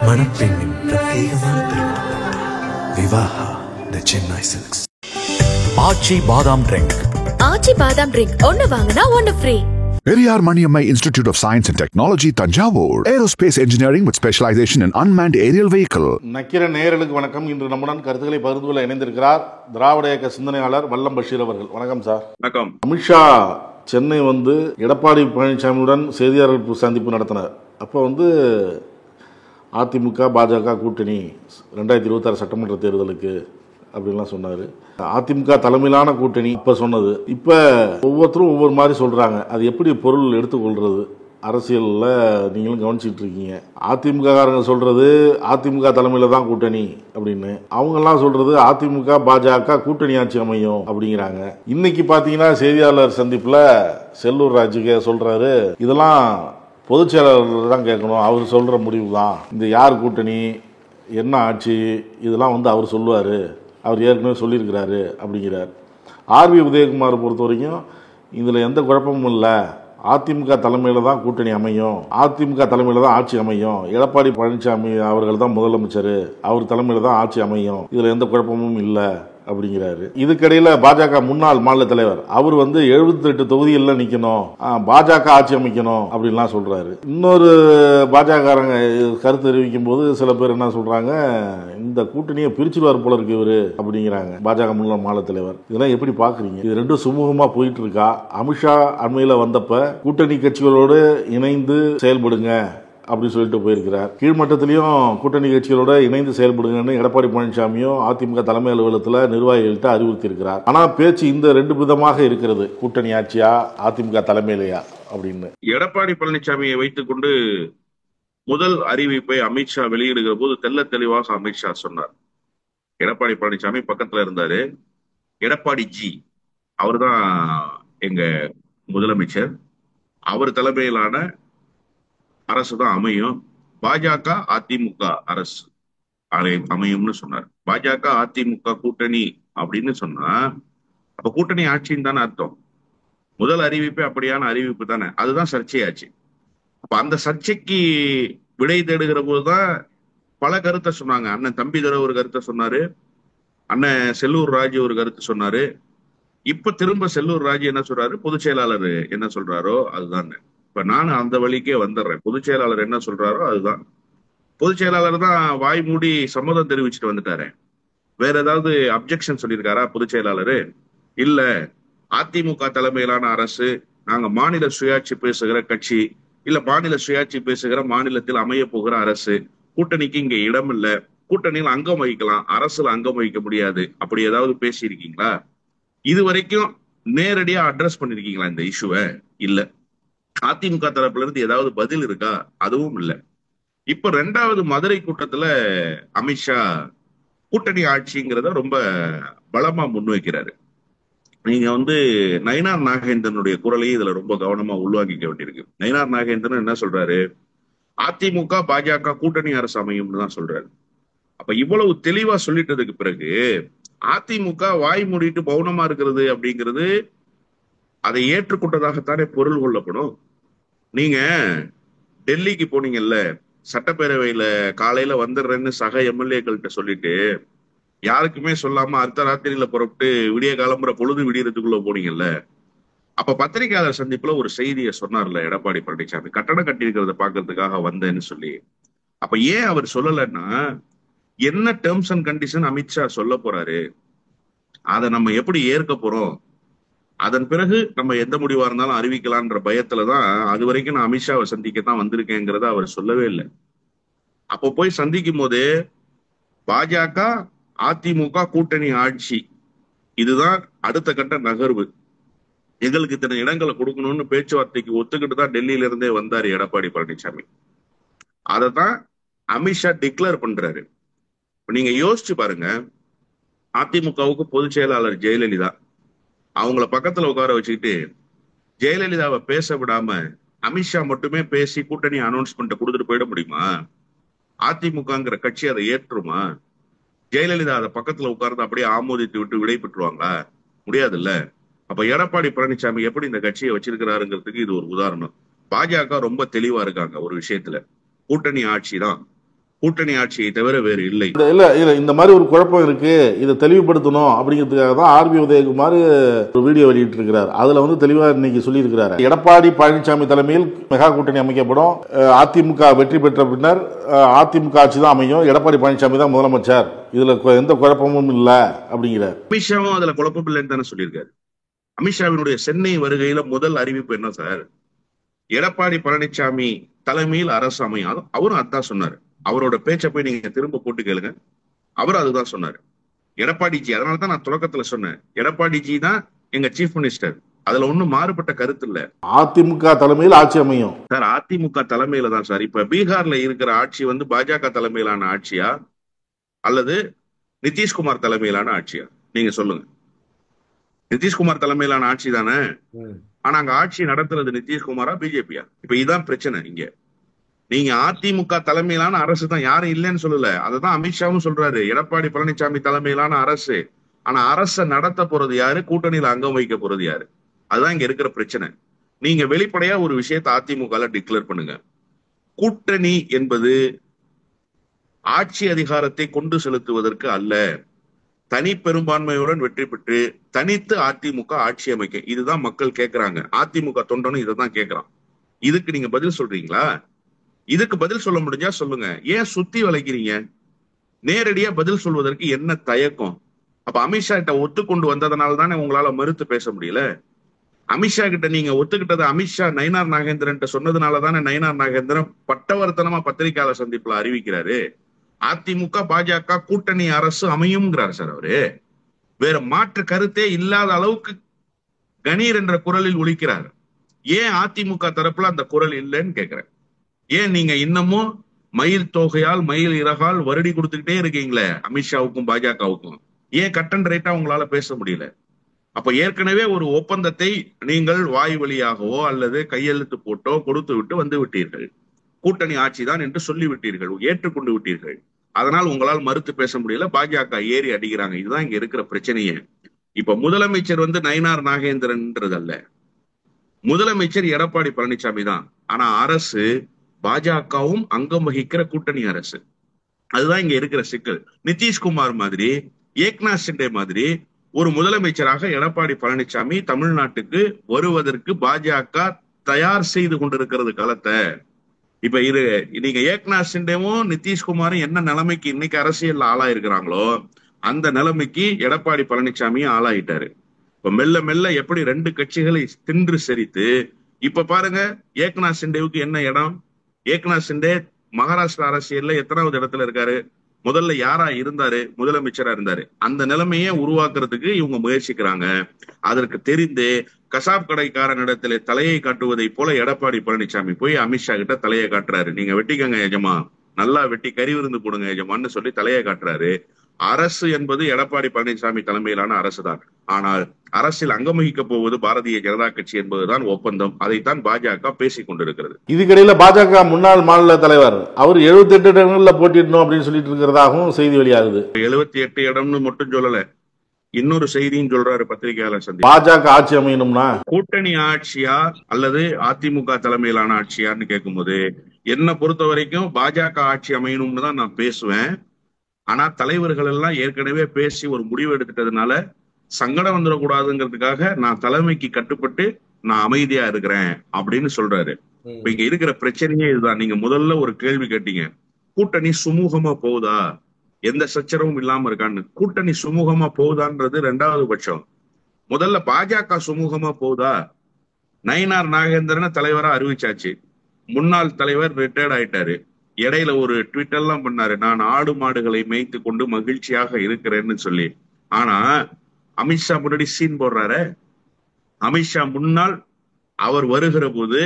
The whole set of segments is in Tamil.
மணப்பெண்ணின் பிரத்யேகமான திருமணம் விவாஹா தி சென்னை சில்க்ஸ். ஆச்சி பாதாம் ட்ரிங்க். ஆச்சி பாதாம் ட்ரிங்க் ஒன்னு வாங்கினா ஒன்னு free. Periyar Maniammai Institute of Science and Technology, Tanjavur. Aerospace Engineering with specialization in unmanned aerial vehicle. Nakkeera நேயர்களுக்கு வணக்கம். இன்று நம்முடன் கருத்துக்களை பகிர்ந்து கொள்ள இணைந்திருக்கிறார் திராவிட இயக்க சிந்தனையாளர் வல்லம் பஷீர் அவர்கள். வணக்கம் சார். வணக்கம். அமித்ஷா சென்னை எடப்பாடி பழனிசாமியுடன் செய்தியாளர்கள் சந்திப்பு நடத்தினார். அப்போ அதிமுக பாஜக கூட்டணி 2026 சட்டமன்ற தேர்தலுக்கு அப்படின்லாம் சொன்னார். அதிமுக தலைமையிலான கூட்டணி இப்போ சொன்னது. இப்போ ஒவ்வொருத்தரும் ஒவ்வொரு மாதிரி சொல்கிறாங்க. அது எப்படி பொருள் எடுத்துக்கொள்கிறது? அரசியலில் நீங்களும் கவனிச்சிட்டு இருக்கீங்க. அதிமுக காரங்க சொல்கிறது அதிமுக தலைமையில் தான் கூட்டணி அப்படின்னு, அவங்கெல்லாம் சொல்கிறது அதிமுக பாஜக கூட்டணி ஆட்சி அமையும் அப்படிங்கிறாங்க. இன்னைக்கு பார்த்தீங்கன்னா செய்தியாளர் சந்திப்பில் செல்லூர் ராஜுக்கு சொல்கிறாரு, இதெல்லாம் பொதுச் செயலாளர் தான் கேட்கணும், அவர் சொல்கிற முடிவு தான், இந்த யார் கூட்டணி என்ன ஆட்சி இதெல்லாம் அவர் சொல்லுவார், அவர் ஏற்கனவே சொல்லியிருக்கிறாரு அப்படிங்கிறார். ஆர்வி உதயகுமார் பொறுத்த வரைக்கும் இதில் எந்த குழப்பமும் இல்லை, அதிமுக தலைமையில் தான் கூட்டணி அமையும், அதிமுக தலைமையில் தான் ஆட்சி அமையும், எடப்பாடி பழனிசாமி அவர்கள் தான் முதலமைச்சர், அவர் தலைமையில் தான் ஆட்சி அமையும், இதில் எந்த குழப்பமும் இல்லை அப்படிங்கிறாரு. இதுக்கிடையில் பாஜக முன்னாள் மாநில தலைவர் அவர் 78 தொகுதிகளில் நிற்கணும், பாஜக ஆட்சி அமைக்கணும் அப்படின்லாம் சொல்றாரு. இன்னொரு பாஜகக்காரங்க கருத்து தெரிவிக்கும் போது சில பேர் என்ன சொல்றாங்க, இந்த கூட்டணியை பிரிச்சுடுவார் போல இருக்கு இவரு அப்படிங்கிறாங்க. பாஜக முன்னாள் மாநில தலைவர். இதெல்லாம் எப்படி பாக்குறீங்க? இது ரெண்டும் சுமூகமா போயிட்டு இருக்கா? அமித்ஷா அண்மையில வந்தப்ப கூட்டணி கட்சிகளோடு இணைந்து செயல்படுங்க அப்படின்னு சொல்லிட்டு போயிருக்கிறார். கீழ்மட்டத்திலையும் கூட்டணி கட்சிகளோட இணைந்து செயல்படுங்கன்னு எடப்பாடி பழனிசாமியும் அதிமுக தலைமை அலுவலகத்தில் நிர்வாகிகள்கிட்ட அறிவுறுத்தி இருக்கிறார். ஆனா பேச்சு இந்த ரெண்டு விதமாக இருக்கிறது, கூட்டணி ஆட்சியா அதிமுக தலைமையிலையா அப்படின்னு. எடப்பாடி பழனிசாமியை வைத்துக் கொண்டு முதல் அறிவிப்பை அமித்ஷா வெளியிடுகிற போது தெல்ல தெளிவாக அமித்ஷா சொன்னார். எடப்பாடி பழனிசாமி பக்கத்துல இருந்தாரு. எடப்பாடி ஜி அவர் தான் எங்க முதலமைச்சர், அவர் தலைமையிலான அரசு தான் அமையும், பாஜக அதிமுக அரசு அமையும்னு சொன்னார். பாஜக அதிமுக கூட்டணி அப்படின்னு சொன்னா அப்ப கூட்டணி ஆட்சின்னு தானே அர்த்தம். முதல் அறிவிப்பே அப்படியான அறிவிப்பு தானே, அதுதான் சர்ச்சையாச்சு. அப்ப அந்த சர்ச்சைக்கு விடை தேடுகிற போதுதான் பல கருத்தை சொன்னாங்க. அண்ணன் தம்பிதுரை ஒரு கருத்தை சொன்னாரு, அண்ணன் செல்லூர் ராஜு ஒரு கருத்து சொன்னாரு. இப்ப திரும்ப செல்லூர் ராஜு என்ன சொல்றாரு, பொதுச் செயலாளர் என்ன சொல்றாரோ அதுதான். இப்ப நான் அந்த வழிக்கே வந்துடுறேன். பொதுச் செயலாளர் என்ன சொல்றாரோ அதுதான். பொதுச் செயலாளர் தான் வாய் மூடி சம்மதம் தெரிவிச்சுட்டு வந்துட்டாரு. வேற ஏதாவது அப்ஜெக்ஷன் சொல்லியிருக்காரா பொதுச் செயலாளரு? இல்ல, அதிமுக தலைமையிலான அரசு, நாங்க மாநில சுயாட்சி பேசுகிற கட்சி, இல்ல மாநில சுயாட்சி பேசுகிற மாநிலத்தில் அமைய போகிற அரசு, கூட்டணிக்கு இங்க இடம் இல்ல, கூட்டணியில் அங்கம் வகிக்கலாம், அரசுல அங்கம் வகிக்க முடியாது, அப்படி ஏதாவது பேசியிருக்கீங்களா? இது வரைக்கும் நேரடியா அட்ரஸ் பண்ணிருக்கீங்களா இந்த இஷ்யூவை? இல்ல. அதிமுக தரப்புல இருந்து ஏதாவது பதில் இருக்கா? அதுவும் இல்ல. இப்ப 2வது மதுரை கூட்டத்துல அமித்ஷா கூட்டணி ஆட்சிங்கிறத ரொம்ப பலமா முன்வைக்கிறாரு. நீங்க நயினார் நாகேந்திரனுடைய குரலையும் இதுல ரொம்ப கவனமா உள்வாங்கிக்க வேண்டியிருக்கு. நயினார் நாகேந்திரன் என்ன சொல்றாரு, அதிமுக பாஜக கூட்டணி அரசு அமையும்னு தான் சொல்றாரு. அப்ப இவ்வளவு தெளிவா சொல்லிட்டதுக்கு பிறகு அதிமுக வாய் மூடிட்டு மௌனமா இருக்கிறது அப்படிங்கிறது அதை ஏற்றுக்கொண்டதாகத்தானே பொருள் கொள்ளப்படும். நீங்க டெல்லிக்கு போனீங்கல்ல, சட்டப்பேரவையில காலையில வந்துடுறேன்னு சக எம்எல்ஏக்கள்கிட்ட சொல்லிட்டு யாருக்குமே சொல்லாம அர்த்தராத்திரியில புறப்பட்டு விடிய காலம்புற பொழுது விடியறதுக்குள்ள போனீங்கல்ல, அப்ப பத்திரிகையாளர் சந்திப்புல ஒரு செய்தியை சொன்னார்ல எடப்பாடி பழனிசாமி, கட்டடம் கட்டியிருக்கிறத பாக்குறதுக்காக வந்தேன்னு சொல்லி. அப்ப ஏன் அவர் சொல்லலைன்னா, என்ன டேர்ம்ஸ் அண்ட் கண்டிஷன் அமித்ஷா சொல்ல போறாரு, அதை நம்ம எப்படி ஏற்க போறோம், அதன் பிறகு நம்ம எந்த முடிவா இருந்தாலும் அறிவிக்கலான்ற பயத்துலதான் அது வரைக்கும் நான் அமித்ஷாவை சந்திக்கத்தான் வந்திருக்கேங்கிறத அவர் சொல்லவே இல்லை. அப்போ போய் சந்திக்கும் போது பாஜக அதிமுக கூட்டணி ஆட்சி இதுதான் அடுத்த கட்ட நகர்வு, எங்களுக்கு இத்தனை இடங்களை கொடுக்கணும்னு பேச்சுவார்த்தைக்கு ஒத்துக்கிட்டு தான் டெல்லியில இருந்தே வந்தாரு எடப்பாடி பழனிசாமி. அதத்தான் அமித்ஷா டிக்ளேர் பண்றாரு. நீங்க யோசிச்சு பாருங்க, அதிமுகவுக்கு பொதுச் செயலாளர் ஜெயலலிதா, அவங்கள பக்கத்துல உட்கார வச்சுக்கிட்டு ஜெயலலிதாவை பேச விடாம அமித்ஷா மட்டுமே பேசி கூட்டணி அனௌன்ஸ்மெண்ட் கொடுத்துட்டு போயிட முடியுமா? அதிமுகங்கிற கட்சி அதை ஏற்றுமா? ஜெயலலிதா அதை பக்கத்துல உட்கார்ந்து அப்படியே ஆமோதித்து விட்டு விடை பெற்றுவாங்களா? முடியாதுல்ல. அப்ப எடப்பாடி பழனிசாமி எப்படி இந்த கட்சியை வச்சிருக்கிறாருங்கிறதுக்கு இது ஒரு உதாரணம். பாஜக ரொம்ப தெளிவா இருக்காங்க ஒரு விஷயத்துல, கூட்டணி ஆட்சி தான், கூட்டணி ஆட்சியை தவிர வேறு இல்லை. இல்ல இல்ல இந்த மாதிரி ஒரு குழப்பம் இருக்கு, இதை தெளிவுபடுத்தணும் அப்படிங்கிறதுக்காக தான் ஆர்பி உதயகுமார் ஒரு வீடியோ வெளியிட்டு இருக்கிறார். அதுல தெளிவா இன்னைக்கு சொல்லி இருக்கிறாரு, எடப்பாடி பழனிசாமி தலைமையில் மெகா கூட்டணி அமைக்கப்படும், அதிமுக வெற்றி பெற்ற பின்னர் அதிமுக ஆட்சி தான் அமையும், எடப்பாடி பழனிசாமி தான் முதலமைச்சர், இதுல எந்த குழப்பமும் இல்ல அப்படிங்கிறார். அமித்ஷாவும் அதுல குழப்பம் இல்லைன்னு தானே சொல்லியிருக்காரு. அமித்ஷாவினுடைய சென்னை வருகையில முதல் அறிவிப்பு என்ன சார்? எடப்பாடி பழனிசாமி தலைமையில் அரசு அமையும். அவரும் அதான் சொன்னாரு. அவரோட பேச்சை போய் நீங்க திரும்ப போட்டு கேளுங்க, அவரும் அதுதான் சொன்னாரு. எடப்பாடிஜி, அதனாலதான் நான் தொடக்கத்துல சொன்னேன், எடப்பாடிஜி தான் எங்க சீஃப் மினிஸ்டர், அதுல ஒண்ணும் மாறுபட்ட கருத்து இல்ல. அதிமுக தலைமையில் ஆட்சி அமையும் சார். அதிமுக தலைமையில தான் சார். இப்ப பீகார்ல இருக்கிற ஆட்சி பாஜக தலைமையிலான ஆட்சியா அல்லது நிதிஷ்குமார் தலைமையிலான ஆட்சியா? நீங்க சொல்லுங்க. நிதிஷ்குமார் தலைமையிலான ஆட்சி தானே. ஆனா அங்க ஆட்சி நடத்துறது நிதிஷ்குமாரா பிஜேபியா? இப்ப இதுதான் பிரச்சனை. இங்க நீங்க அதிமுக தலைமையிலான அரசு தான், யாரும் இல்லைன்னு சொல்லல. அததான் அமித்ஷாவும் சொல்றாரு, எடப்பாடி பழனிசாமி தலைமையிலான அரசு. ஆனா அரசை நடத்த போறது யாரு? கூட்டணியில அங்கம் வைக்க போறது யாரு? அதுதான் இங்க இருக்கிற பிரச்சனை. நீங்க வெளிப்படையா ஒரு விஷயத்தை அதிமுக டிக்ளேர் பண்ணுங்க. கூட்டணி என்பது ஆட்சி அதிகாரத்தை கொண்டு செலுத்துவதற்கு அல்ல, தனி பெரும்பான்மையுடன் வெற்றி பெற்று தனித்து அதிமுக ஆட்சி அமைக்க. இதுதான் மக்கள் கேட்கிறாங்க. அதிமுக தொண்டனும் இதைதான் கேட்கிறான். இதுக்கு நீங்க பதில் சொல்றீங்களா? இதுக்கு பதில் சொல்ல முடிஞ்சா சொல்லுங்க. ஏன் சுத்தி வளைக்கிறீங்க? நேரடியா பதில் சொல்வதற்கு என்ன தயக்கம்? அப்ப அமித்ஷா கிட்ட ஒத்துக்கொண்டு வந்ததுனால தானே உங்களால மறுத்து பேச முடியல. அமித்ஷா கிட்ட நீங்க ஒத்துக்கிட்டது அமித்ஷா நயினார் நாகேந்திரன் சொன்னதுனால தானே நயினார் நாகேந்திரன் பட்டவர்த்தனமா பத்திரிகையாளர் சந்திப்புல அறிவிக்கிறாரு, அதிமுக பாஜக கூட்டணி அரசு அமையும்ங்கிறார் சார். அவரு வேற மாற்று கருத்தே இல்லாத அளவுக்கு கணீர் என்ற குரலில் ஒலிக்கிறார். ஏன் அதிமுக தரப்புல அந்த குரல் இல்லைன்னு கேட்கிறேன். ஏன் நீங்க இன்னமும் மயில் தொகையால் மயில் இறகால் வருடி கொடுத்துக்கிட்டே இருக்கீங்களே அமித்ஷாவுக்கும் பாஜகவுக்கும்? ஏன் கட் அண்ட் ரைட்டா உங்களால பேச முடியல? அப்ப ஏற்கனவே ஒரு ஒப்பந்தத்தை நீங்கள் வாய் வழியாகவோ அல்லது கையெழுத்து போட்டோ கொடுத்து விட்டு வந்து விட்டீர்கள். கூட்டணி ஆட்சிதான் என்று சொல்லி விட்டீர்கள், ஏற்றுக்கொண்டு விட்டீர்கள். அதனால் உங்களால் மறுத்து பேச முடியல. பாஜக ஏறி அடிக்கிறாங்க. இதுதான் இங்க இருக்கிற பிரச்சனையே. இப்ப முதலமைச்சர் நயினார் நாகேந்திரன்ன்றது அல்ல, முதலமைச்சர் எடப்பாடி பழனிசாமி தான். ஆனா அரசு பாஜகவும் அங்கம் வகிக்கிற கூட்டணி அரசு. அதுதான் இங்க இருக்கிற சிக்கல். நிதிஷ்குமார் மாதிரி, ஏக்நாத் ஷிண்டே மாதிரி ஒரு முதலமைச்சராக எடப்பாடி பழனிசாமி தமிழ்நாட்டுக்கு வருவதற்கு பாஜக தயார் செய்து கொண்டிருக்கிறது களத்தை. இப்ப நீங்க ஏக்நாத் ஷிண்டேவும் நிதிஷ்குமாரும் என்ன நிலைமைக்கு இன்னைக்கு அரசியல் ஆளாயிருக்கிறாங்களோ அந்த நிலைமைக்கு எடப்பாடி பழனிசாமியும் ஆளாயிட்டாரு. இப்ப மெல்ல மெல்ல எப்படி ரெண்டு கட்சிகளை தின்று செறித்து, இப்ப பாருங்க ஏக்நாத் ஷிண்டேவுக்கு என்ன இடம்? ஏக்நாத் ஷிண்டே மகாராஷ்டிரா அரசியல்ல எத்தனாவது இடத்துல இருக்காரு? முதல்ல யாரா இருந்தாரு? முதலமைச்சரா இருந்தாரு. அந்த நிலைமையை உருவாக்குறதுக்கு இவங்க முயற்சிக்கிறாங்க. அதற்கு தெரிந்து கசாப் கடைக்காரனிடத்துல தலையை காட்டுவதை போல எடப்பாடி பழனிசாமி போய் அமித்ஷா கிட்ட தலையை காட்டுறாரு. நீங்க வெட்டிக்கங்க எஜமா, நல்லா வெட்டி கறி விருந்து போடுங்க எஜமான்னு சொல்லி தலையை காட்டுறாரு. அரசு என்பது எடப்பாடி பழனிசாமி தலைமையிலான அரசு தான். ஆனால் அரசில் அங்கம் வகிக்க போவது பாரதிய ஜனதா கட்சி என்பதுதான் ஒப்பந்தம். அதைத்தான் பாஜக பேசிக் கொண்டிருக்கிறது. இதுக்கிடையில பாஜக முன்னாள் மாநில தலைவர் அவர் 78 இடங்கள்ல போட்டிடணும் அப்படின்னு சொல்லிட்டு இருக்கிறதாகவும் செய்தி வெளியாகுது. 78 இடம்னு மட்டும் சொல்லல, இன்னொரு செய்தியும் சொல்றாரு பத்திரிகையாளர் சந்தி. பாஜக ஆட்சி அமையணும்னா கூட்டணி ஆட்சியா அல்லது அதிமுக தலைமையிலான ஆட்சியான்னு கேட்கும்போது என்ன பொறுத்த வரைக்கும் பாஜக ஆட்சி அமையணும்னு தான் நான் பேசுவேன். ஆனா தலைவர்கள் எல்லாம் ஏற்கனவே பேசி ஒரு முடிவு எடுத்துட்டதுனால சங்கடம் வந்துடக்கூடாதுங்கிறதுக்காக நான் தலைமைக்கு கட்டுப்பட்டு நான் அமைதியா இருக்கிறேன் அப்படின்னு சொல்றாரு. இப்ப இங்க இருக்கிற பிரச்சனையே இதுதான். நீங்க முதல்ல ஒரு கேள்வி கேட்டீங்க, கூட்டணி சுமூகமா போகுதா, எந்த சச்சரவும் இல்லாம இருக்கான்னு. கூட்டணி சுமூகமா போகுதான்றது ரெண்டாவது பட்சம். முதல்ல பாஜக சுமூகமா போகுதா? நயினார் நாகேந்திரன் தலைவரா அறிவிச்சாச்சு, முன்னாள் தலைவர் ரிட்டையர்ட் ஆயிட்டாரு. இடையில ஒரு ட்வீட் எல்லாம் பண்ணாரு, நான் ஆடு மாடுகளை மேய்த்து கொண்டு மகிழ்ச்சியாக இருக்கிறேன்னு சொல்லி. ஆனா அமித்ஷா முன்னாடி சீன் போடுறாரு. அமித்ஷா முன்னால் அவர் வருகிற போது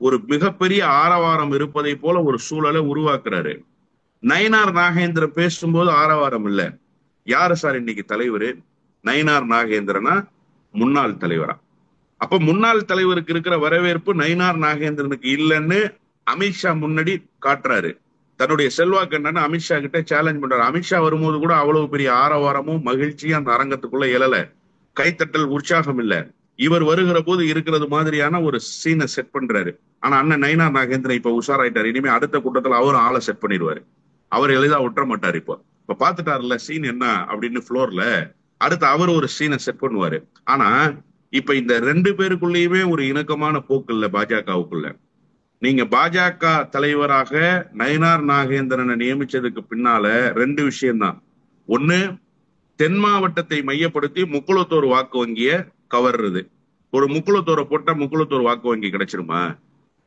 ஒரு மிகப்பெரிய ஆரவாரம் இருப்பதை போல ஒரு சூழலை உருவாக்குறாரு. நயினார் நாகேந்திரன் பேசும்போது ஆரவாரம் இல்ல. யாரு சார் இன்னைக்கு தலைவர்? நயினார் நாகேந்திரனா முன்னாள் தலைவரா? அப்ப முன்னாள் தலைவருக்கு இருக்கிற வரவேற்பு நயினார் நாகேந்திரனுக்கு இல்லைன்னு அமித்ஷா முன்னாடி காட்டுறாரு. தன்னுடைய செல்வாக்கு என்னன்னு அமித்ஷா கிட்ட சேலஞ்ச் பண்றாரு. அமித்ஷா வரும்போது கூட அவ்வளவு பெரிய ஆரவாரமும் மகிழ்ச்சியும் அந்த அரங்கத்துக்குள்ள எழல, கைத்தட்டல் உற்சாகம் இல்ல. இவர் வருகிற போது இருக்கிறது மாதிரியான ஒரு சீனை செட் பண்றாரு. ஆனா அண்ணன் நயினார் நாகேந்திரன் இப்ப உஷாராயிட்டாரு. இனிமே அடுத்த கூட்டத்துல அவரும் ஆளை செட் பண்ணிடுவாரு. அவர் எளிதா விட்டுற மாட்டார். இப்ப பாத்துட்டாருல சீன் என்ன அப்படின்னு ஃப்ளோர்ல, அடுத்து அவர் ஒரு சீனை செட் பண்ணுவாரு. ஆனா இப்ப இந்த 2 பேருக்குள்ளேயுமே ஒரு இணக்கமான போக்கு இல்ல பாஜகவுக்குள்ள. நீங்க பாஜக தலைவராக நயினார் நாகேந்திரனை நியமிச்சதுக்கு பின்னால 2 விஷயம்தான். ஒண்ணு, தென் மாவட்டத்தை மையப்படுத்தி முக்குளத்தோர் வாக்கு வங்கிய கவர்றது. ஒரு முக்குளத்தோரை போட்டா முக்குளத்தோர் வாக்கு வங்கி கிடைச்சிருமா?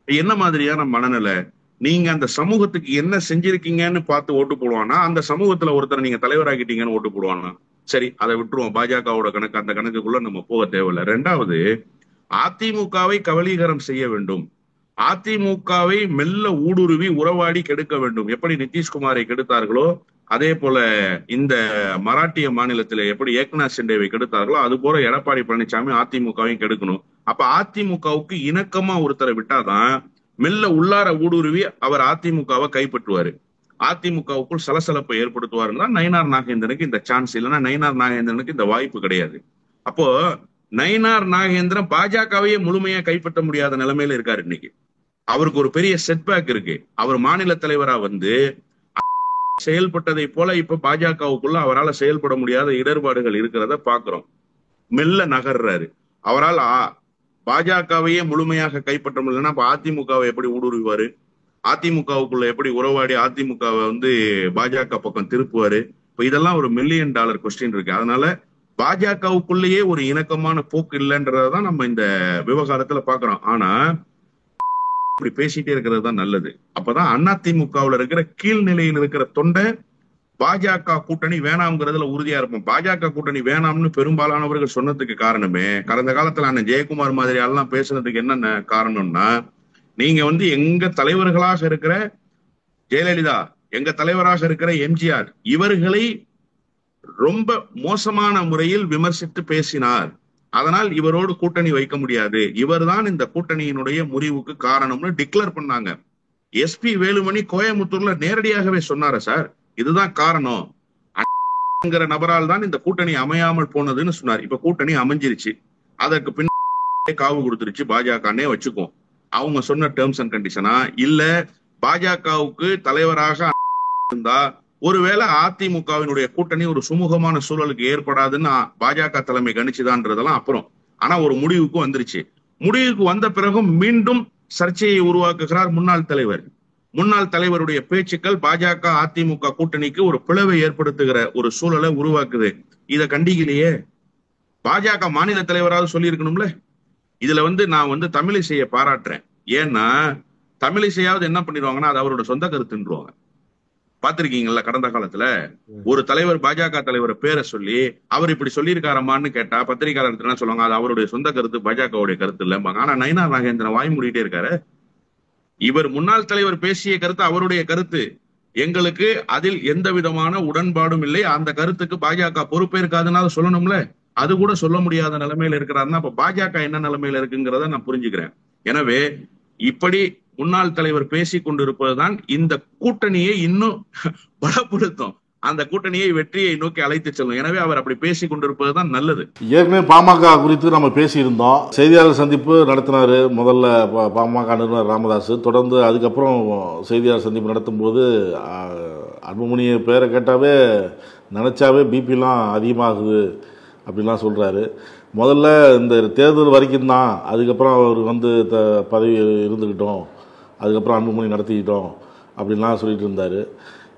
என்ன மாதிரியான மனநிலை? நீங்க அந்த சமூகத்துக்கு என்ன செஞ்சிருக்கீங்கன்னு பார்த்து ஓட்டு போடுவானா, அந்த சமூகத்துல ஒருத்தர் நீங்க தலைவராகிட்டீங்கன்னு ஓட்டு போடுவானா? சரி, அதை விட்டுருவோம். பாஜகவோட கணக்கு, அந்த கணக்குக்குள்ள நம்ம போக தேவையில்லை. 2வது, அதிமுகவை கபலீகரம் செய்ய வேண்டும், அதிமுகவை மெல்ல ஊடுருவி உறவாடி கெடுக்க வேண்டும். எப்படி நிதிஷ்குமாரை கெடுத்தார்களோ, அதே போல இந்த மராட்டிய மாநிலத்தில எப்படி ஏக்நாத் சிண்டேவை கெடுத்தார்களோ, அது போல எடப்பாடி பழனிசாமி அதிமுகவையும் கெடுக்கணும். அப்ப அதிமுகவுக்கு இணக்கமா ஒருத்தரை விட்டாதான் மெல்ல உள்ளார ஊடுருவி அவர் அதிமுகவை கைப்பற்றுவாரு, அதிமுகவுக்குள் சலசலப்பை ஏற்படுத்துவாருன்னா நயினார் நாகேந்திரனுக்கு இந்த சான்ஸ் இல்லைன்னா நயினார் நாகேந்திரனுக்கு இந்த வாய்ப்பு கிடையாது. அப்போ நயினார் நாகேந்திரன் பாஜகவையே முழுமையா கைப்பற்ற முடியாத நிலைமையில இருக்காரு இன்னைக்கு. அவருக்கு ஒரு பெரிய செட்பேக் இருக்கு. அவர் மாநில தலைவரா வந்து செயல்பட்டதை போல இப்ப பாஜகவுக்குள்ள அவரால் செயல்பட முடியாத இடர்பாடுகள் இருக்கிறத பாக்குறோம். மெல்ல நகர்றாரு. அவரால் பாஜகவையே முழுமையாக கைப்பற்ற முடியலன்னா அப்ப அதிமுகவை எப்படி ஊடுருவாரு, அதிமுகவுக்குள்ள எப்படி உறவாடி அதிமுகவை வந்து பாஜக பக்கம் திருப்புவாரு? இப்ப இதெல்லாம் ஒரு $1 மில்லியன் கொஸ்டின் இருக்கு. அதனால பாஜகவுக்குள்ளேயே ஒரு இணக்கமான போக்கு இல்லைன்றதான் நம்ம இந்த விவகாரத்துல பாக்குறோம். ஆனா இப்படி பேசிட்டே இருக்கிறது தான் நல்லது. அப்பதான் அதிமுகவுல இருக்கிற கீழ்நிலையில் இருக்கிற தொண்டை பாஜக கூட்டணி வேணாம்ங்கிறதுல உறுதியா இருப்போம். பாஜக கூட்டணி வேணாம்னு பெரும்பாலானவர்கள் சொன்னதுக்கு காரணமே, கடந்த காலத்துல அண்ணன் ஜெயக்குமார் மாதிரி எல்லாம் பேசுனதுக்கு என்னென்ன காரணம்னா, நீங்க வந்து எங்க தலைவர்களாக இருக்கிற ஜெயலலிதா, எங்க தலைவராக இருக்கிற எம்ஜிஆர், இவர்களை ரொம்ப மோசமான முறையில் விமர்சித்து பேசினார், அதனால் இவரோடு கூட்டணி வைக்க முடியாது, இவர்தான் இந்த கூட்டணியினுடைய முறிவுக்கு காரணம்னு டிக்ளேர் பண்ணாங்க. எஸ்பி வேலுமணி கோயம்புத்தூர்ல நேரடியாகவே சொன்னார, சார் இதுதான் காரணம், நபரால் தான் இந்த கூட்டணி அமையாமல் போனதுன்னு சொன்னார். இப்ப கூட்டணி அமைஞ்சிருச்சு, அதற்கு பின்ன காவு கொடுத்துருச்சு பாஜகனே வச்சுக்கோம். அவங்க சொன்ன டேர்ம்ஸ் அண்ட் கண்டிஷனா இல்ல பாஜகவுக்கு தலைவராக இருந்தா ஒருவேளை அதிமுகவினுடைய கூட்டணி ஒரு சுமூகமான சூழலுக்கு ஏற்படாதுன்னு பாஜக தலைமை கணிச்சுதான்றதெல்லாம் அப்புறம். ஆனா ஒரு முடிவுக்கு வந்துருச்சு. முடிவுக்கு வந்த பிறகும் மீண்டும் சர்ச்சையை உருவாக்குகிறார் முன்னாள் தலைவர். முன்னாள் தலைவருடைய பேச்சுக்கள் பாஜக அதிமுக கூட்டணிக்கு ஒரு பிளவை ஏற்படுத்துகிற ஒரு சூழலை உருவாக்குது. இத கண்டிக்கலையே. பாஜக மாநில தலைவராவது சொல்லி இருக்கணும்ல. இதுல வந்து நான் வந்து தமிழிசையை பாராட்டுறேன். ஏன்னா தமிழிசையாவது என்ன பண்ணிடுவாங்கன்னா அது அவரோட சொந்த கருத்துன்றுவாங்க. பாத்திருக்கீங்கல்ல, கடந்த காலத்துல ஒரு தலைவர் பாஜக தலைவர் பேரை சொல்லி அவர் இப்படி சொல்லியிருக்காரமான்னு கேட்டா பத்திரிகையாளர் என்ன சொல்லுவாங்க, அது அவருடைய சொந்த கருத்து, பாஜகவுடைய கருத்து இல்லம்பாங்க. ஆனா நயினார் நாகேந்திரன் வாய் மூடிட்டே இருக்காரு. இவர் முன்னாள் தலைவர் பேசிய கருத்து அவருடைய கருத்து, எங்களுக்கு அதில் எந்த விதமான உடன்பாடும் இல்லை, அந்த கருத்துக்கு பாஜக பொறுப்பேற்காதுன்னு சொல்லணும்ல. அது கூட சொல்ல முடியாத நிலைமையில இருக்கிறாருன்னா அப்ப பாஜக என்ன நிலைமையில இருக்குங்கிறத நான் புரிஞ்சுக்கிறேன். எனவே இப்படி முன்னாள் தலைவர் பேசிக் கொண்டிருப்பதுதான் இந்த கூட்டணியை இன்னும் பலப்படுத்தும், அந்த கூட்டணியை வெற்றியை நோக்கி அழைத்து செல்லும். எனவே அவர் அப்படி பேசிக் கொண்டிருப்பதுதான் நல்லது. ஏற்கனவே பாமக குறித்து நம்ம பேசியிருந்தோம். செய்தியாளர் சந்திப்பு நடத்தினாரு முதல்ல பாமக நிறுவனர் ராமதாஸ். தொடர்ந்து அதுக்கப்புறம் செய்தியாளர் சந்திப்பு நடத்தும் போது அன்புமணி பேரை கேட்டாவே நினைச்சாவே பிபிலாம் அதிகமாகுது அப்படின்லாம் சொல்றாரு. முதல்ல இந்த தேர்தல் வரைக்கும் தான், அதுக்கப்புறம் அவர் வந்து பதவி இருந்துக்கிட்டோம், அதுக்கப்புறம் அன்புமணி நடத்திக்கிட்டோம் அப்படின்லாம் சொல்லிட்டு இருந்தார்.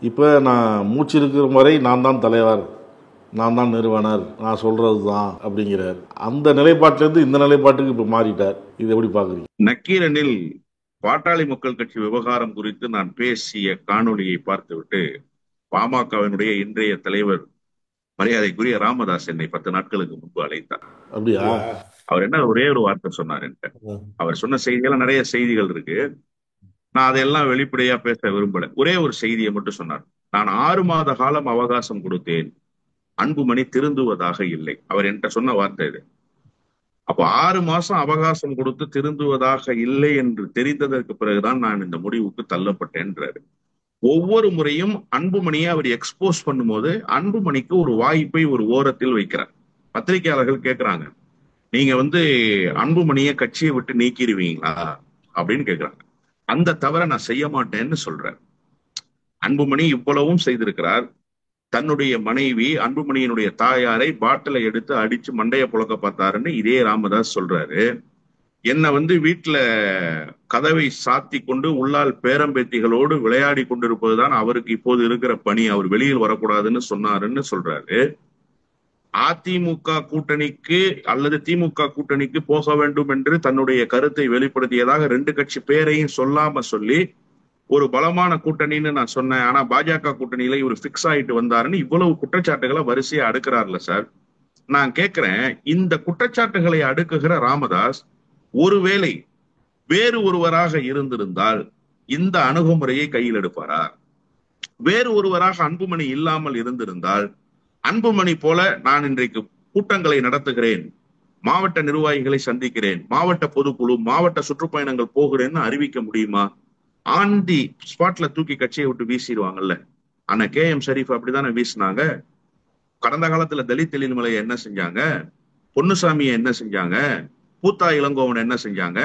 இப்போ நான் மூச்சு இருக்கிற வரை நான் தான் தலைவர், நான் தான் நிறுவனர், நான் சொல்றது தான் அப்படிங்கிறார். அந்த நிலைப்பாட்டிலிருந்து இந்த நிலைப்பாட்டுக்கு இப்போ மாறிட்டார். இது எப்படி பார்க்குறீங்க? நக்கீரனில் பாட்டாளி மக்கள் கட்சி விவகாரம் குறித்து நான் பேசிய காணொலியை பார்த்துவிட்டு பாமகவினுடைய இன்றைய தலைவர் மரியாதைக்குரிய ராமதாஸ் என்னை 10 நாட்களுக்கு முன்பு அழைத்தார். அப்படியா? அவர் என்ன ஒரே ஒரு வார்த்தை சொன்னார் என்கிட்ட. அவர் சொன்ன செய்தியெல்லாம் நிறைய செய்திகள் இருக்கு, நான் அதையெல்லாம் வெளிப்படையா பேச விரும்பல. ஒரே ஒரு செய்தியை மட்டும் சொன்னார். நான் 6 மாத காலம் அவகாசம் கொடுத்தேன், அன்புமணி திருந்துவதாக இல்லை. அவர் என்கிட்ட சொன்ன வார்த்தை இது. அப்போ 6 மாசம் அவகாசம் கொடுத்து திருந்துவதாக இல்லை என்று தெரிந்ததற்கு பிறகுதான் நான் இந்த முடிவுக்கு தள்ளப்பட்டேன்றாரு. ஒவ்வொரு முறையும் அன்புமணியை அவர் எக்ஸ்போஸ் பண்ணும்போது அன்புமணிக்கு ஒரு வாய்ப்பை ஒரு ஓரத்தில் வைக்கிறார். பத்திரிகையாளர்கள் கேட்கிறாங்க, நீங்க வந்து அன்புமணியை கட்சியை விட்டு நீக்கிடுவீங்களா அப்படின்னு கேட்கிறாங்க. அந்த தவிர நான் செய்ய மாட்டேன்னு சொல்றேன். அன்புமணி இவ்வளவும் செய்திருக்கிறார். தன்னுடைய மனைவி அன்புமணியினுடைய தாயாரை பாட்டிலை எடுத்து அடிச்சு மண்டைய புழக்க பார்த்தாருன்னு இதே ராமதாஸ் சொல்றாரு. என்னை வீட்டுல கதவை சாத்தி கொண்டு உள்ளால் பேரம்பேத்திகளோடு விளையாடி கொண்டிருப்பதுதான் அவருக்கு இப்போது இருக்கிற பணி, அவர் வெளியில் வரக்கூடாதுன்னு சொன்னாருன்னு சொல்றாரு. அதிமுக கூட்டணிக்கு அல்லது திமுக கூட்டணிக்கு போக வேண்டும் என்று தன்னுடைய கருத்தை வெளிப்படுத்தியதாக 2 கட்சி பேரையும் சொல்லாம சொல்லி ஒரு பலமான கூட்டணின்னு நான் சொன்னேன், ஆனா பாஜக கூட்டணியில இவர் பிக்ஸ் ஆயிட்டு வந்தாருன்னு இவ்வளவு குற்றச்சாட்டுகளை வரிசையா அடுக்கிறார்ல சார். நான் கேட்கிறேன், இந்த குற்றச்சாட்டுகளை அடுக்குகிற ராமதாஸ் ஒருவேளை வேறு ஒருவராக இருந்திருந்தால் இந்த அணுகுமுறையை கையில் எடுப்பாரா? வேறு ஒருவராக அன்புமணி இல்லாமல் இருந்திருந்தால் அன்புமணி போல நான் இன்றைக்கு கூட்டங்களை நடத்துகிறேன், மாவட்ட நிர்வாகிகளை சந்திக்கிறேன், மாவட்ட பொதுக்குழு, மாவட்ட சுற்றுப்பயணங்கள் போகிறேன்னு அறிவிக்க முடியுமா? ஆண்டி ஸ்பாட்ல தூக்கி கட்சியை விட்டு வீசிடுவாங்கல்ல. ஆனா KM ஷரீப் அப்படித்தானே வீசினாங்க. கடந்த காலத்துல தலித் எழில்மலையை என்ன செஞ்சாங்க, பொன்னுசாமியை என்ன செஞ்சாங்க, பூத்தா இளங்கோவனை என்ன செஞ்சாங்க,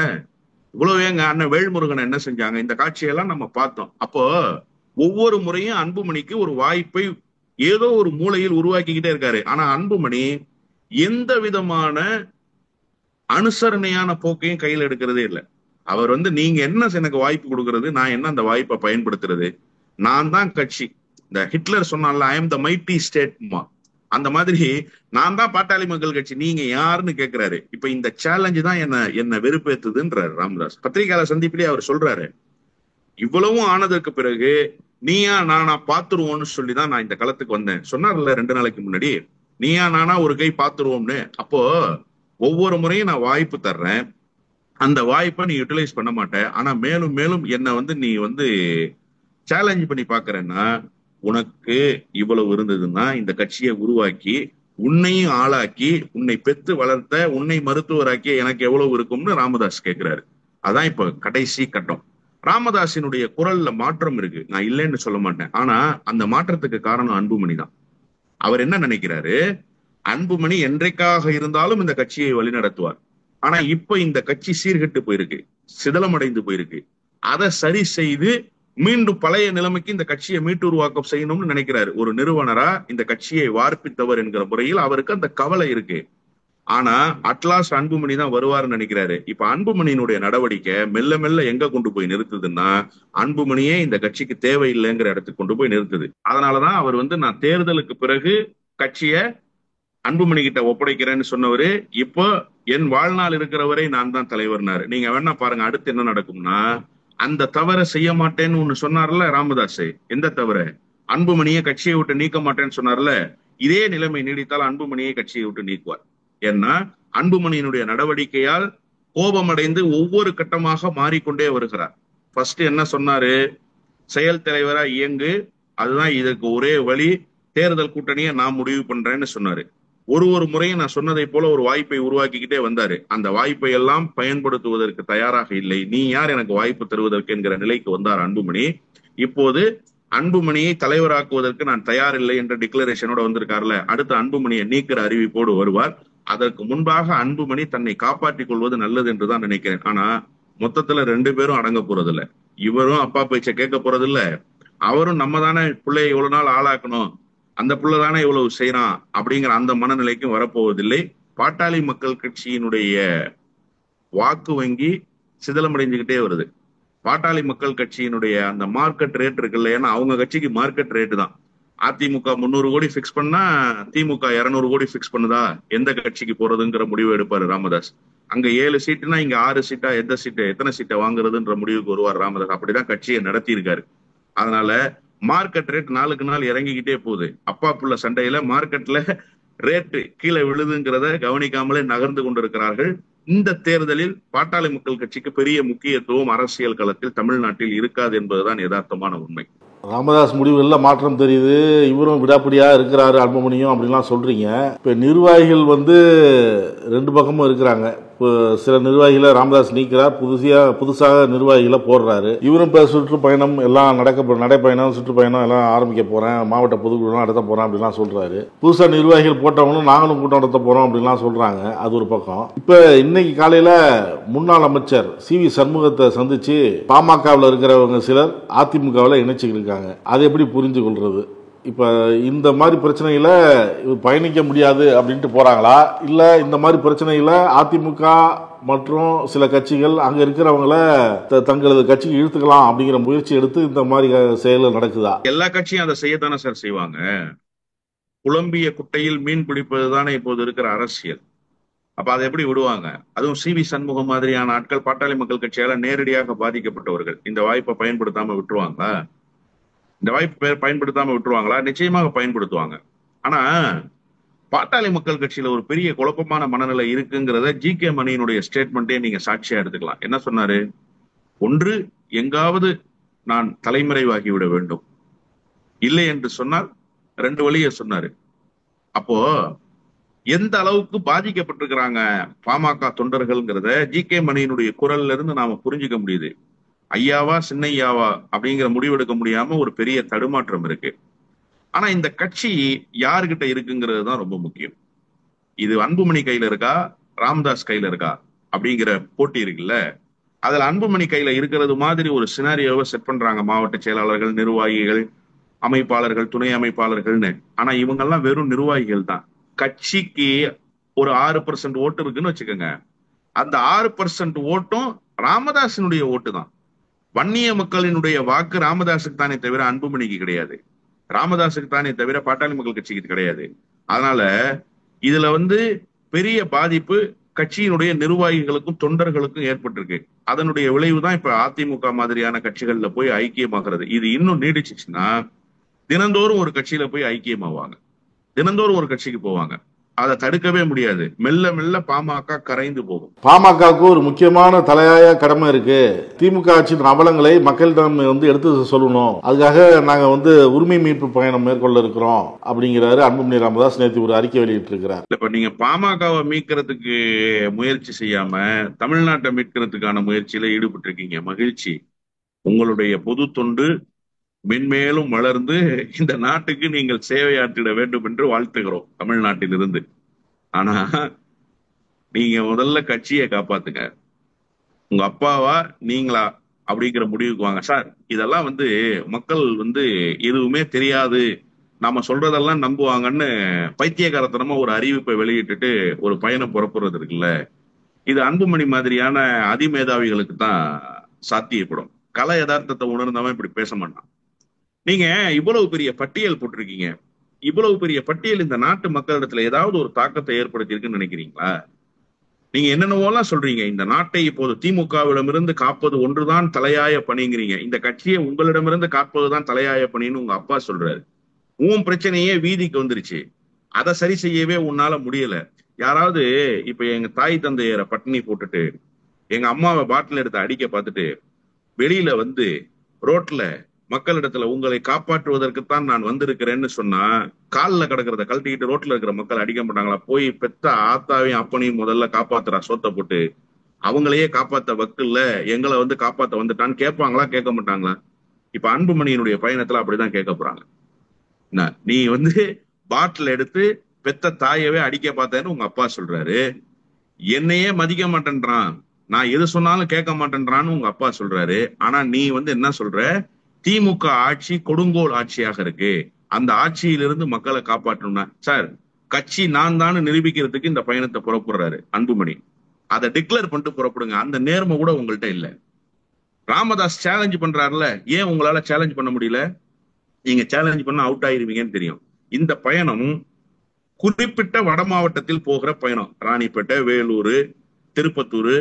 இவ்வளவு ஏங்க அண்ணன் வேல்முருகனை என்ன செஞ்சாங்க, இந்த காட்சியெல்லாம் நம்ம பார்த்தோம். அப்போ ஒவ்வொரு முறையும் அன்புமணிக்கு ஒரு வாய்ப்பை ஏதோ ஒரு மூலையில் உருவாக்கிக்கிட்டே இருக்காரு. ஆனா அன்புமணி எந்த விதமான அனுசரணையான போக்கையும் கையில் எடுக்கிறதே இல்லை. அவர் நீங்க என்ன எனக்கு வாய்ப்பு கொடுக்கறது, நான் என்ன அந்த வாய்ப்பை பயன்படுத்துறது, நான் தான் கட்சி. இந்த ஹிட்லர் சொன்னால ஐ எம் த மைட்டி ஸ்டேட்மா, அந்த மாதிரி நான் தான் பாட்டாளி மக்கள் கட்சி, நீங்க யாருன்னு கேட்கிறாரு. இப்ப இந்த சேலஞ்சு தான் என்ன வெறுப்பேத்துதுன்றாரு ராமதாஸ். பத்திரிகையாளர் சந்திப்பிலே அவர் சொல்றாரு, இவ்வளவும் ஆனதற்கு பிறகு நீயா நானா பாத்துருவோம்னு சொல்லிதான் நான் இந்த களத்துக்கு வந்தேன் சொன்னார்ல 2 நாளைக்கு முன்னாடி. நீயா நானா ஒரு கை பாத்துருவோம்னு. அப்போ ஒவ்வொரு முறையும் நான் வாய்ப்பு தர்றேன், அந்த வாய்ப்பை நீ யூட்டிலைஸ் பண்ண மாட்டேன். ஆனா மேலும் மேலும் என்ன நீ சேலஞ்ச் பண்ணி பாக்குறேன்னா, உனக்கு இவ்வளவு இருந்ததுன்னா இந்த கட்சியை உருவாக்கி உன்னையும் ஆளாக்கி உன்னை பெற்று வளர்த்த உன்னை மருத்துவராக்கிய எனக்கு எவ்வளவு இருக்கும்னு ராமதாஸ் கேட்கிறாரு. அதான் இப்ப கடைசி கட்டம். ராமதாஸினுடைய குரல்ல மாற்றம் இருக்கு, நான் இல்லைன்னு சொல்ல மாட்டேன். ஆனா அந்த மாற்றத்துக்கு காரணம் அன்புமணி தான். அவர் என்ன நினைக்கிறாரு, அன்புமணி என்றைக்காக இருந்தாலும் இந்த கட்சியை வழிநடத்துவார். ஆனா இப்ப இந்த கட்சி சீர்கெட்டு போயிருக்கு, சிதலமடைந்து போயிருக்கு. அதை சரி செய்து மீண்டும் பழைய நிலைமைக்கு இந்த கட்சியை மீட்டுருவாக்கம் செய்யணும்னு நினைக்கிறாரு. ஒரு நிறுவனரா இந்த கட்சியை வார்ப்பித்தவர் என்கிற முறையில் அவருக்கு அந்த கவலை இருக்கு. ஆனா அட்லாஸ்ட் அன்புமணி தான் வருவாருன்னு நினைக்கிறாரு. இப்ப அன்புமணியினுடைய நடவடிக்கை மெல்ல மெல்ல எங்க கொண்டு போய் நிறுத்துதுன்னா, அன்புமணியே இந்த கட்சிக்கு தேவையில்லைங்கிற இடத்துக்கு கொண்டு போய் நிறுத்துது. அதனாலதான் அவர் நான் தேர்தலுக்கு பிறகு கட்சியை அன்புமணி கிட்ட ஒப்படைக்கிறேன்னு சொன்னவரு இப்போ என் வாழ்நாள் இருக்கிறவரை நான் தான் தலைவர்னாரு. நீங்க வேணா பாருங்க அடுத்து என்ன நடக்கும்னா, அந்த தவறை செய்ய மாட்டேன்னு ஒண்ணு சொன்னார்ல ராமதாஸ். எந்த தவற? அன்புமணியை கட்சியை விட்டு நீக்க மாட்டேன்னு சொன்னார்ல. இதே நிலைமை நீடித்தால் அன்புமணியை கட்சியை விட்டு நீக்குவார். ஏன்னா அன்புமணியினுடைய நடவடிக்கையால் கோபமடைந்து ஒவ்வொரு கட்டமாக மாறிக்கொண்டே வருகிறார். ஃபர்ஸ்ட் என்ன சொன்னாரு, செயல் தலைவரா இயங்கு, அதுதான் இதற்கு ஒரே வழி, தேர்தல் கூட்டணியை நான் முடிவு பண்றேன்னு சொன்னாரு. ஒரு முறையும் நான் சொன்னதை போல ஒரு வாய்ப்பை உருவாக்கிக்கிட்டே வந்தாரு. அந்த வாய்ப்பை எல்லாம் பயன்படுத்துவதற்கு தயாராக இல்லை. நீ யார் எனக்கு வாய்ப்பு தருவதற்கு என்கிற நிலைக்கு வந்தார் அன்புமணி. இப்போது அன்புமணியை தலைவராக்குவதற்கு நான் தயாரில்லை என்ற டிக்ளரேஷனோட வந்திருக்காருல. அடுத்து அன்புமணியை நீக்கிற அறிவிப்போடு வருவார். அதற்கு முன்பாக அன்புமணி தன்னை காப்பாற்றிக் கொள்வது நல்லது என்றுதான் நினைக்கிறேன். ஆனா மொத்தத்துல 2 பேரும் அடங்க போறது இல்ல. இவரும் அப்பா பேச்ச கேட்க போறது இல்ல, அவரும் நம்ம தானே பிள்ளையை இவ்வளவு நாள் ஆளாக்கணும், அந்த பிள்ளை தானே இவ்வளவு செய்யறான் அப்படிங்கிற அந்த மனநிலைக்கும் வரப்போவதில்லை. பாட்டாளி மக்கள் கட்சியினுடைய வாக்கு வங்கி சிதலமடைஞ்சுக்கிட்டே வருது. பாட்டாளி மக்கள் கட்சியினுடைய அந்த மார்க்கெட் ரேட் இருக்குல்ல, ஏன்னா அவங்க கட்சிக்கு மார்க்கெட் ரேட்டு தான். அதிமுக 300 கோடி பிக்ஸ் பண்ணா திமுக 200 கோடி பிக்ஸ் பண்ணுதா, எந்த கட்சிக்கு போறதுங்கிற முடிவு எடுப்பாரு ராமதாஸ். அங்க 7 சீட்டுனா இங்க 6 சீட்டா, எத்தனை சீட்டை வாங்குறதுன்ற முடிவுக்கு வருவார் ராமதாஸ். அப்படிதான் கட்சியை நடத்தி இருக்காரு. அதனால மார்க்கெட் ரேட் நாளுக்கு நாள் இறங்கிக்கிட்டே போகுது. அப்பா புள்ள சண்டையில மார்க்கெட்ல ரேட்டு கீழே விழுதுங்கிறத கவனிக்காமலே நகர்ந்து கொண்டிருக்கிறார்கள். இந்த தேர்தலில் பாட்டாளி மக்கள் கட்சிக்கு பெரிய முக்கியத்துவம் அரசியல் களத்தில் தமிழ்நாட்டில் இருக்காது என்பதுதான் யதார்த்தமான உண்மை. ராமதாஸ் முடிவுகளில் மாற்றம் தெரியுது, இவரும் விடாப்பிடியா இருக்கிறாரு அன்புமணியும் அப்படின்லாம் சொல்றீங்க. இப்ப நிர்வாகிகள் 2 பக்கமும் இருக்கிறாங்க. சில நிர்வாகிகளை ராமதாஸ் நீக்கிறார், புதுசாக நிர்வாகிகளை போடுறாரு. இவரும் இப்போ சுற்றுப்பயணம் எல்லாம் நடைப்பயணம் சுற்றுப்பயணம் எல்லாம் ஆரம்பிக்க போறேன், மாவட்ட பொதுக்குழு நடத்த போறேன் அப்படிலாம் சொல்றாரு. புதுசாக நிர்வாகிகள் போட்டவங்களும் நாங்களும் கூட்டம் நடத்த போறோம் அப்படின்லாம் சொல்றாங்க. அது ஒரு பக்கம். இப்ப இன்னைக்கு காலையில முன்னாள் அமைச்சர் CV சண்முகத்தை சந்திச்சு பாமகவில் இருக்கிறவங்க சிலர் அதிமுகவில் இணைச்சிக்கிட்டு இருக்காங்க. அதை எப்படி புரிஞ்சு கொள்றது? இப்ப இந்த மாதிரி பிரச்சனையில பயணிக்க முடியாது அப்படின்ட்டு போறாங்களா, இல்ல இந்த மாதிரி பிரச்சனையில அதிமுக மற்றும் சில கட்சிகள் அங்க இருக்கிறவங்கள தங்களது கட்சிக்கு இழுத்துக்கலாம் அப்படிங்கிற முயற்சி எடுத்து இந்த மாதிரி செயல்கள் நடக்குதா? எல்லா கட்சியும் அதை செய்யத்தானே சார் செய்வாங்க. குழம்பிய குட்டையில் மீன் பிடிப்பதுதானே இப்போது இருக்கிற அரசியல். அப்ப அதை எப்படி விடுவாங்க? அதுவும் CV சண்முகம் மாதிரியான ஆட்கள் பாட்டாளி மக்கள் கட்சியால நேரடியாக பாதிக்கப்பட்டவர்கள். இந்த வாய்ப்பை பயன்படுத்தாம விட்டுருவாங்களா? இந்த வாய்ப்பு பயன்படுத்தாம விட்டுருவாங்களா? நிச்சயமாக பயன்படுத்துவாங்க. ஆனா பாட்டாளி மக்கள் கட்சியில ஒரு பெரிய குழப்பமான மனநிலை இருக்குங்கிறத GK மணியினுடைய ஸ்டேட்மெண்ட்டே நீங்க சாட்சியா எடுத்துக்கலாம். என்ன சொன்னாரு? ஒன்று, எங்காவது நான் தலைமறைவாகிவிட வேண்டும், இல்லை என்று சொன்னால் 2 வழியை சொன்னாரு. அப்போ எந்த அளவுக்கு பாதிக்கப்பட்டிருக்கிறாங்க பாமக தொண்டர்கள்ங்கிறத GK மணியினுடைய குரல்ல இருந்து நாம புரிஞ்சுக்க முடியுது. ஐயாவா சின்னையாவா அப்படிங்கிற முடிவெடுக்க முடியாம ஒரு பெரிய தடுமாற்றம் இருக்கு. ஆனா இந்த கட்சி யாருகிட்ட இருக்குங்கிறது தான் ரொம்ப முக்கியம். இது அன்புமணி கையில இருக்கா, ராமதாஸ் கையில இருக்கா அப்படிங்கிற போட்டி இருக்குல்ல. அதுல அன்புமணி கையில இருக்கிறது மாதிரி ஒரு சினாரியோவை செட் பண்றாங்க மாவட்ட செயலாளர்கள், நிர்வாகிகள், அமைப்பாளர்கள், துணை அமைப்பாளர்கள்னு. ஆனா இவங்கெல்லாம் வெறும் நிர்வாகிகள் தான். கட்சிக்கு ஒரு 6% ஓட்டு இருக்குன்னு வச்சுக்கோங்க. அந்த 6% ஓட்டும் ராமதாசினுடைய ஓட்டு தான். வன்னிய மக்களினுடைய வாக்கு ராமதாசுக்கு தானே தவிர அன்புமணிக்கு கிடையாது. ராமதாசுக்கு தானே தவிர பாட்டாளி மக்கள் கட்சிக்கு கிடையாது. அதனால இதுல பெரிய பாதிப்பு கட்சியினுடைய நிர்வாகிகளுக்கும் தொண்டர்களுக்கும் ஏற்பட்டிருக்கு. அதனுடைய விளைவு தான் இப்ப அதிமுக மாதிரியான கட்சிகள்ல போய் ஐக்கியமாகிறது. இது இன்னும் நீடிச்சுச்சுன்னா தினந்தோறும் ஒரு கட்சியில போய் ஐக்கியமாவாங்க, தினந்தோறும் ஒரு கட்சிக்கு போவாங்க. அதை தடுக்கவே முடியாது. மெல்ல மெல்ல பாமக கரைந்து போகும். பாமகவுக்கு ஒரு முக்கியமான தலையாய கடமை இருக்கு. திமுக ஆட்சியின் அவலங்களை மக்களிடம் எடுத்து சொல்லணும். அதுக்காக நாங்க உரிமை மீட்பு பயணம் மேற்கொள்ள இருக்கிறோம் அப்படிங்கிறாரு அன்புமணி ராமதாஸ். நேற்று ஒரு அறிக்கை வெளியிட்டு இருக்கிறார். இப்ப நீங்க பாமகவை மீட்கிறதுக்கு முயற்சி செய்யாம தமிழ்நாட்டை மீட்கிறதுக்கான முயற்சியில ஈடுபட்டு இருக்கீங்க. மகிழ்ச்சி. உங்களுடைய பொது தொண்டு மென்மேலும் வளர்ந்து இந்த நாட்டுக்கு நீங்கள் சேவையாற்றிட வேண்டும் என்று வாழ்த்துகிறோம் தமிழ்நாட்டிலிருந்து. ஆனா நீங்க முதல்ல கட்சியை காப்பாத்துங்க. உங்க அப்பாவா நீங்களா அப்படிங்கிற முடிவுக்கு வாங்க சார். இதெல்லாம் மக்கள் எதுவுமே தெரியாது, நாம சொல்றதெல்லாம் நம்புவாங்கன்னு பைத்தியகாரத்தனமா ஒரு அறிவிப்பை வெளியிட்டுட்டு ஒரு பயணம் புறப்படுறது இருக்குல்ல, இது அன்புமணி மாதிரியான அதிமேதாவிகளுக்கு தான் சாத்தியப்படும். கல யதார்த்தத்தை உணர்ந்தவன் இப்படி பேச மாட்டான். நீங்க இவ்வளவு பெரிய பட்டியல் போட்டிருக்கீங்க. இவ்வளவு பெரிய பட்டியல் இந்த நாட்டு மக்களிடத்துல ஏதாவது ஒரு தாக்கத்தை ஏற்படுத்தியிருக்குன்னு நினைக்கிறீங்களா? நீங்க என்னென்னவோலாம் சொல்றீங்க. இந்த நாட்டை இப்போது திமுகவிடமிருந்து காப்பது ஒன்றுதான் தலையாய பணிங்கிறீங்க. இந்த கட்சியை உங்களிடமிருந்து காப்பதுதான் தலையாய பணின்னு உங்க அப்பா சொல்றாரு. உன் பிரச்சனையே வீதிக்கு வந்துருச்சு. அதை சரி செய்யவே உன்னால முடியல. யாராவது இப்ப எங்க தாய் தந்தையரை பட்டினி போட்டுட்டு எங்க அம்மாவை பாட்டில் எடுத்து அடிக்க பார்த்துட்டு வெளியில ரோட்ல மக்களிடத்துல உங்களை காப்பாற்றுவதற்குத்தான் நான் வந்திருக்கிறேன்னு சொன்னா காலில் கிடக்கிறத கழட்டிக்கிட்டு ரோட்ல இருக்கிற மக்கள் அடிக்க மாட்டாங்களா? போய் பெத்த ஆத்தாவையும் அப்பனையும் முதல்ல காப்பாத்துறா சோத்த போட்டு, அவங்களையே காப்பாத்த வக்குல்ல எங்களை காப்பாத்த வந்துட்டான்னு கேட்பாங்களா? கேட்க மாட்டாங்களா? இப்ப அன்புமணியினுடைய பயணத்துல அப்படிதான் கேட்க போறாங்க. நீ பாட்டில் எடுத்து பெத்த தாயவே அடிக்க பார்த்தேன்னு உங்க அப்பா சொல்றாரு. என்னையே மதிக்க மாட்டேன்றான், நான் எது சொன்னாலும் கேட்க மாட்டேன்றான்னு உங்க அப்பா சொல்றாரு. ஆனா நீ என்ன சொல்ற? திமுக ஆட்சி கொடுங்கோல் ஆட்சியாக இருக்கு, அந்த ஆட்சியிலிருந்து மக்களை காப்பாற்றணும்னா சார் கட்சி நான் தான் நிரூபிக்கிறதுக்கு இந்த பயணத்தை புறப்படுறாரு அன்புமணி. அதை டிக்ளேர் பண்ணிட்டு புறப்படுங்க. அந்த நேர்மை கூட உங்கள்கிட்ட இல்ல. ராமதாஸ் சேலஞ்ச் பண்றாருல, ஏன் உங்களால சேலஞ்ச் பண்ண முடியல? நீங்க சேலஞ்ச் பண்ண அவுட் ஆயிருவீங்கன்னு தெரியும். இந்த பயணம் குறிப்பிட்ட வட மாவட்டத்தில் போகிற பயணம். ராணிப்பேட்டை, வேலூர், திருப்பத்தூர்,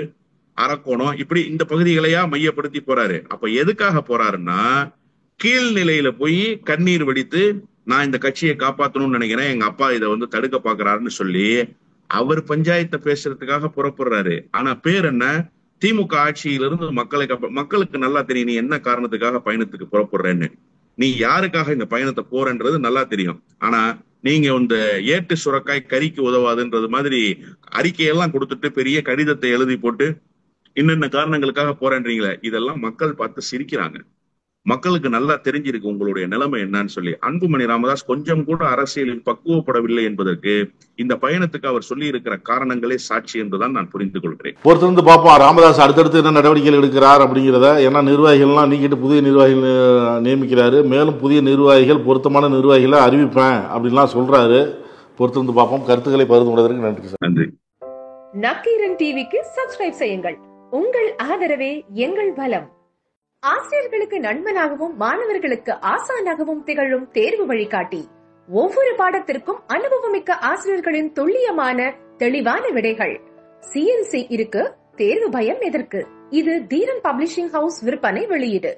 அரக்கோணம், இப்படி இந்த பகுதிகளையா மையப்படுத்தி போறாரு. அப்ப எதுக்காக போறாருன்னா கீழ்நிலையில போய் கண்ணீர் வடித்து நான் இந்த கட்சியை காப்பாற்றணும்னு நினைக்கிறேன், எங்க அப்பா இதை தடுக்க பாக்குறாருன்னு சொல்லி அவர் பஞ்சாயத்தை பேசுறதுக்காக புறப்படுறாரு. ஆனா பேர் என்ன? திமுக ஆட்சியிலிருந்து மக்களுக்கு நல்லா தெரியும் நீ என்ன காரணத்துக்காக பயணத்துக்கு புறப்படுறேன்னு. நீ யாருக்காக இந்த பயணத்தை போறன்றது நல்லா தெரியும். ஆனா நீங்க இந்த ஏட்டு சுரக்காய் கறிக்கு உதவாதுன்றது மாதிரி அறிக்கையெல்லாம் கொடுத்துட்டு பெரிய கடிதத்தை எழுதி போட்டு இன்னென்ன காரணங்களுக்காக போறேன்றீங்களே, இதெல்லாம் மக்கள் பார்த்து சிரிக்கிறாங்க. மக்களுக்கு நல்லா தெரிஞ்சிருக்கு உங்களுடைய நிலைமை என்னன்னு சொல்லி. அன்புமணி ராமதாஸ் கொஞ்சம் கூட அரசியலில் பக்குவப்படவில்லை என்பதற்கு இந்த பயணத்துக்கு அவர் சொல்லி இருக்கிற காரணங்களே சாட்சி என்றுதான் நான் புரிந்து கொள்கிறேன். பொறுத்திருந்து பார்ப்போம் ராமதாஸ் அடுத்தடுத்து என்ன நடவடிக்கைகள் எடுக்கிறார் அப்படிங்கிறத. ஏன்னா நிர்வாகிகள்லாம் நீக்கிட்டு புதிய நிர்வாகிகள் நியமிக்கிறாரு. மேலும் புதிய நிர்வாகிகள் பொருத்தமான நிர்வாகிகளை அறிவிப்பேன் அப்படின்லாம் சொல்றாரு. பொறுத்திருந்து பார்ப்போம். கருத்துக்களை பகிர்ந்து கொண்டதற்கு நன்றி சார். நன்றி. நக்கீரன் டிவிக்கு சப்ஸ்கிரைப் செய்யுங்கள். உங்கள் ஆதரவே எங்கள் பலம். ஆசிரியர்களுக்கு நண்பனாகவும் மாணவர்களுக்கு ஆசானாகவும் திகழும் தேர்வு வழிகாட்டி. ஒவ்வொரு பாடத்திற்கும் அனுபவமிக்க ஆசிரியர்களின் துல்லியமான தெளிவான விடைகள். CNC இருக்கு, தேர்வு பயம் எதற்கு? இது தீரன் பப்ளிஷிங் ஹவுஸ் விற்பனை வெளியீடு.